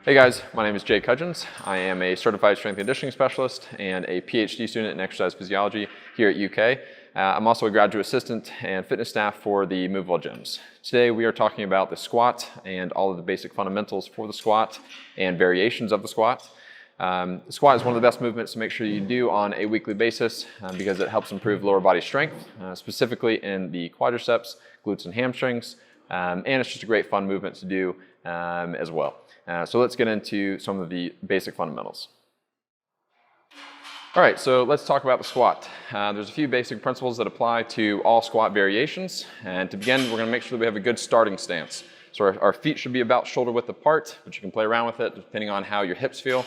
Hey guys, my name is Jake Hudgins. I am a certified strength and conditioning specialist and a PhD student in exercise physiology here at UK. I'm also a graduate assistant and fitness staff for the Movewell gyms. Today we are talking about the squat and all of the basic fundamentals for the squat and variations of the squat. The squat is one of the best movements to make sure you do on a weekly basis because it helps improve lower body strength, specifically in the quadriceps, glutes and hamstrings, and it's just a great fun movement to do as well. So let's get into some of the basic fundamentals. All right, so let's talk about the squat. There's a few basic principles that apply to all squat variations. And to begin, we're gonna make sure that we have a good starting stance. So our feet should be about shoulder width apart, but you can play around with it depending on how your hips feel.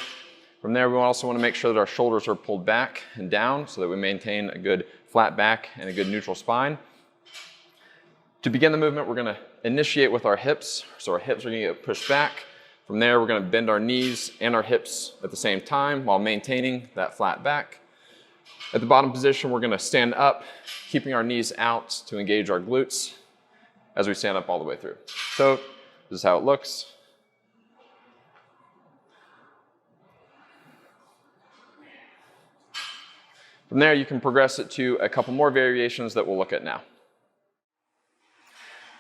From there, we also wanna make sure that our shoulders are pulled back and down so that we maintain a good flat back and a good neutral spine. To begin the movement, we're gonna initiate with our hips. So our hips are gonna get pushed back. From there, we're gonna bend our knees and our hips at the same time while maintaining that flat back. At the bottom position, we're gonna stand up, keeping our knees out to engage our glutes as we stand up all the way through. So this is how it looks. From there, you can progress it to a couple more variations that we'll look at now.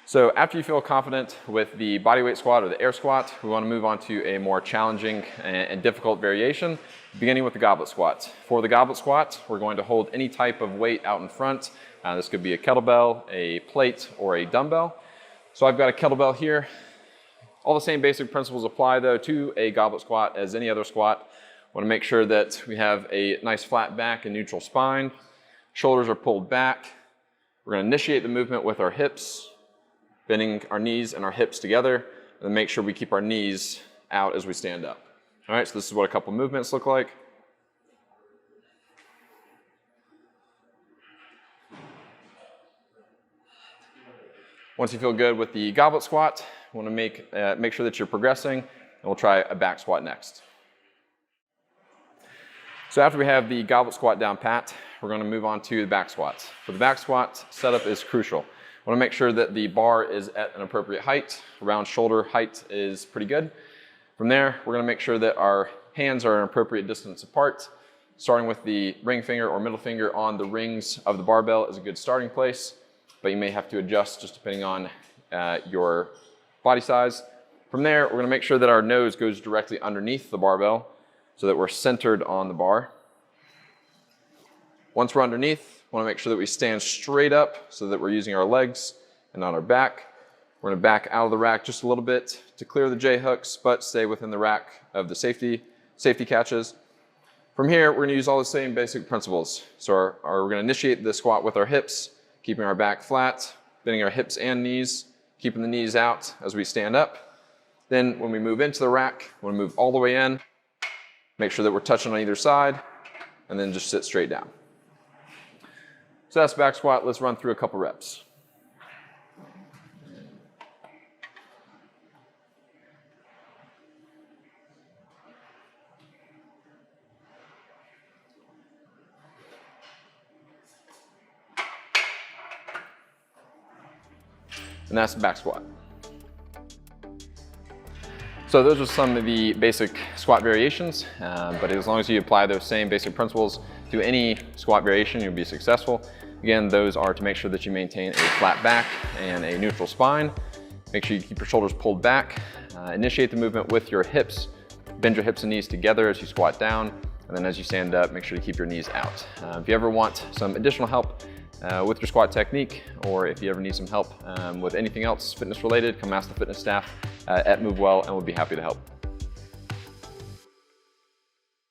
So after you feel confident with the bodyweight squat or the air squat, we want to move on to a more challenging and difficult variation, beginning with the goblet squat. For the goblet squat, we're going to hold any type of weight out in front. This could be a kettlebell, a plate, or a dumbbell. So I've got a kettlebell here. All the same basic principles apply though to a goblet squat as any other squat. Want to make sure that we have a nice flat back and neutral spine. Shoulders are pulled back. We're going to initiate the movement with our hips, bending our knees and our hips together, and make sure we keep our knees out as we stand up. All right, so this is what a couple movements look like. Once you feel good with the goblet squat, you want to make sure that you're progressing, and we'll try a back squat next. So after we have the goblet squat down pat, we're going to move on to the back squats. For the back squat, setup is crucial. Want to make sure that the bar is at an appropriate height. Around shoulder height is pretty good. From there, we're going to make sure that our hands are an appropriate distance apart. Starting with the ring finger or middle finger on the rings of the barbell is a good starting place, but you may have to adjust just depending on your body size. From there, we're going to make sure that our nose goes directly underneath the barbell so that we're centered on the bar. Once we're underneath, we want to make sure that we stand straight up so that we're using our legs and not our back. We're going to back out of the rack just a little bit to clear the J-hooks, but stay within the rack of the safety catches. From here, we're going to use all the same basic principles. So we're going to initiate the squat with our hips, keeping our back flat, bending our hips and knees, keeping the knees out as we stand up. Then when we move into the rack, we're going to move all the way in, make sure that we're touching on either side, and then just sit straight down. So that's back squat. Let's run through a couple reps. And that's the back squat. So those are some of the basic squat variations, but as long as you apply those same basic principles to any squat variation, you'll be successful. Again, those are to make sure that you maintain a flat back and a neutral spine. Make sure you keep your shoulders pulled back. Initiate the movement with your hips. Bend your hips and knees together as you squat down, and then as you stand up, make sure to keep your knees out. If you ever want some additional help with your squat technique, or if you ever need some help with anything else fitness related, come ask the fitness staff at Movewell and we'll be happy to help.